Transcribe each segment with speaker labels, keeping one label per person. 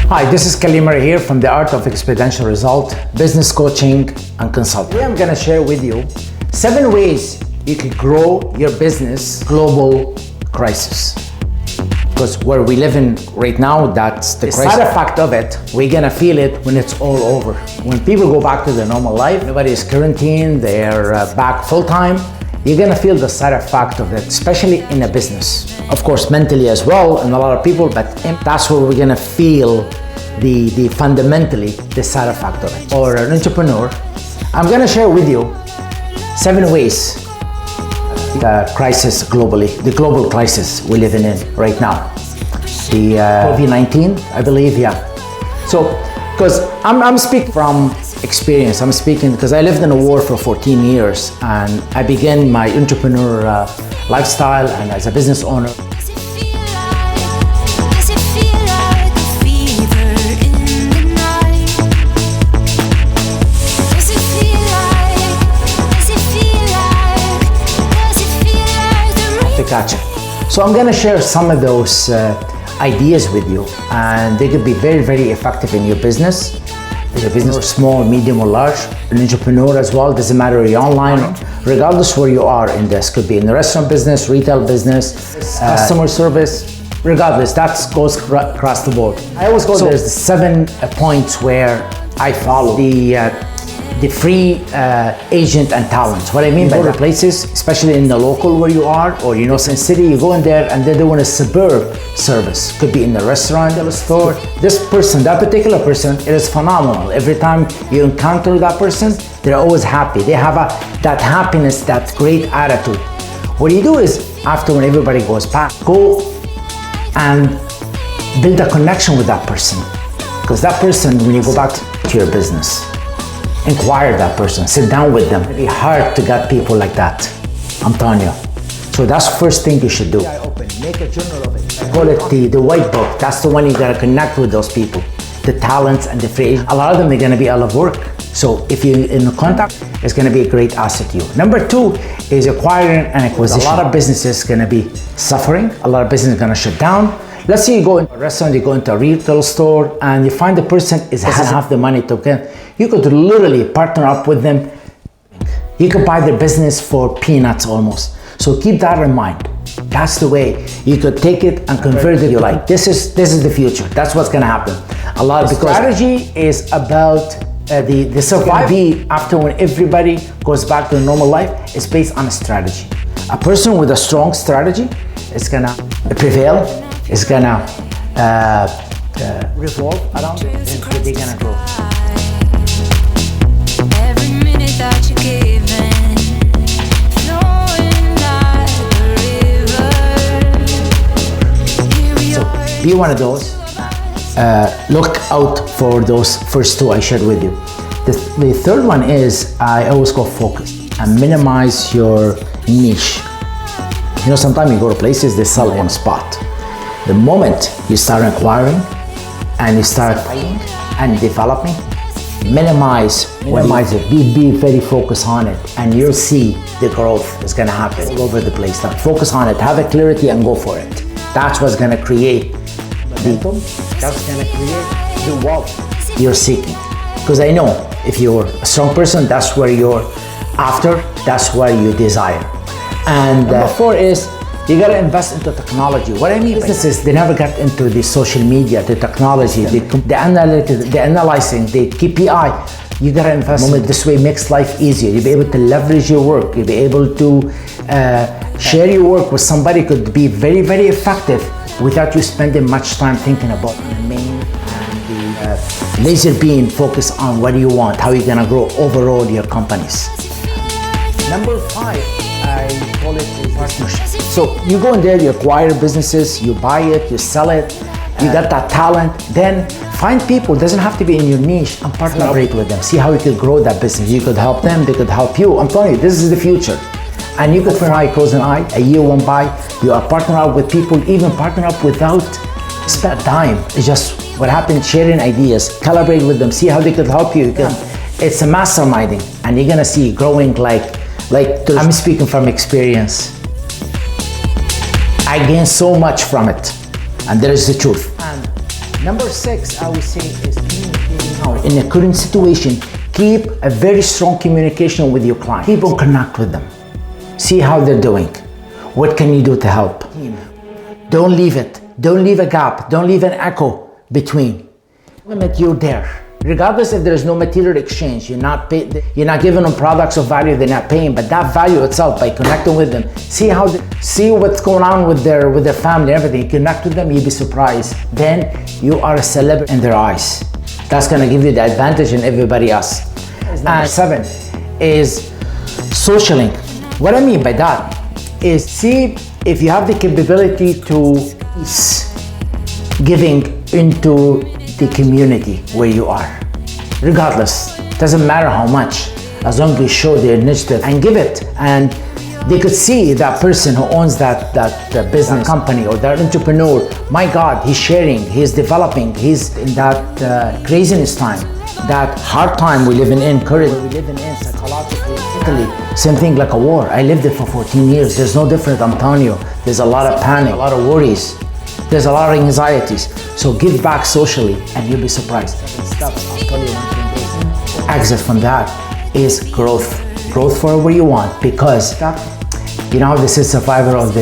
Speaker 1: Hi, this is Kalimar here from the Art of Exponential Result, business coaching and consulting. Today I'm going to share with you 7 ways you can grow your business global crisis. Because where we live in right now, that's the side effect of it. We're going to feel it when it's all over. When people go back to their normal life, nobody is quarantined, they're back full time. You're gonna feel the side effect of it, especially in a business. Of course, mentally as well, and a lot of people, but that's where we're gonna feel the fundamentally the side effect of it. Or an entrepreneur, I'm gonna share with you 7 ways the crisis globally, the global crisis we're living in right now. The COVID-19, I believe, yeah. So, because I'm speaking from experience. I'm speaking because I lived in a war for 14 years and I began my entrepreneur lifestyle and as a business owner. Gotcha. So I'm going to share some of those ideas with you, and they could be very, very effective in your business. Your business, small, medium, or large, an entrepreneur as well, doesn't matter if you're online, regardless where you are in this, could be in the restaurant business, retail business, customer service, regardless, that goes across the board. I always go, there's the 7 points where I follow the free agent and talent. What I mean by that, places, especially in the local where you are, or in city, you go in there and they're doing a suburb service. Could be in the restaurant, the store. This person, that particular person, it is phenomenal. Every time you encounter that person, they're always happy. They have that happiness, that great attitude. What you do is, after when everybody goes back, go and build a connection with that person. Because that person, when you go back to your business, inquire that person, sit down with them. It'd be hard to get people like that, I'm telling you. So that's the first thing you should do. Make a journal of it. I call it the white book. That's the one you gotta connect with those people. The talents and the free agents. A lot of them are gonna be out of work. So if you're in contact, it's gonna be a great asset to you. Number 2 is acquiring and acquisition. A lot of businesses gonna be suffering. A lot of businesses gonna shut down. Let's say you go into a restaurant, you go into a retail store, and you find the person doesn't have the money to get. You could literally partner up with them. You could buy their business for peanuts almost. So keep that in mind. That's the way you could take it and convert it. You're like, this is the future. That's what's gonna happen. A lot because strategy is about the survival after when everybody goes back to normal life. It's based on a strategy. A person with a strong strategy is gonna prevail. It's gonna revolve around it, and they're gonna grow.
Speaker 2: Every minute that you're giving, flowing like a river. Here we are.
Speaker 1: Be one of those. Look out for those first 2 I shared with you. The third one is I always go focus and minimize your niche. You know, sometimes you go to places they sell on spot. The moment you start acquiring and you start buying and developing, minimize it. Be very focused on it, and you'll see the growth is gonna happen all over the place. Now, focus on it, have a clarity, and go for it. That's what's gonna create that's gonna create the wealth you're seeking. Because I know if you're a strong person, that's where you're after, that's what you desire. And 4 is you gotta invest into technology. What I mean businesses, they never got into the social media, the technology, the analyzing, the KPI. You gotta invest in it. This way makes life easier. You'll be able to leverage your work. You'll be able to share your work with somebody who could be very, very effective without you spending much time thinking about the main and the laser beam focus on what you want, how you're gonna grow overall your companies. Number 5, I call it a partnership. So you go in there, you acquire businesses, you buy it, you sell it, you got that talent, then find people, it doesn't have to be in your niche, and partner with them. See how you could grow that business. You could help them, they could help you. I'm telling you, this is the future. And you could open an eye, close an eye, a year went by, you are partner up with people, even partner up without spend time. It's just what happened, sharing ideas, collaborate with them, see how they could help you. It's a masterminding, and you're gonna see growing like I'm speaking from experience. I gained so much from it, and there is the truth. And Number 6, I would say, is communicating. In a current situation, keep a very strong communication with your client. Keep on connect with them. See how they're doing. What can you do to help? Don't leave it. Don't leave a gap. Don't leave an echo between. Limit you're there. Regardless if there is no material exchange, you're not giving them products of value they're not paying, but that value itself, by connecting with them, see what's going on with their family, everything. You connect with them, you'll be surprised. Then you are a celebrity in their eyes. That's gonna give you the advantage in everybody else. And 7 is socialing. What I mean by that is, see if you have the capability to giving into the community where you are. Regardless, doesn't matter how much, as long as you show the initiative and give it, and they could see that person who owns that business company or that entrepreneur, my God, he's sharing, he's developing, he's in that craziness time, that hard time we're living in currently. We're living in psychologically. Same thing like a war. I lived it for 14 years. There's no different, I'm telling you. There's a lot of panic, a lot of worries. There's a lot of anxieties. So give back socially and you'll be surprised. 7 steps, I'll tell you one thing. Exit from that is growth. Growth for where you want, because you know this is survivor of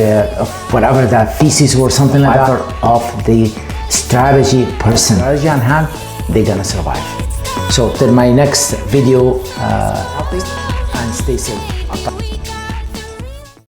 Speaker 1: whatever that feces or something like that, of the strategy person. Strategy on hand, they're gonna survive. So till my next video, and stay safe.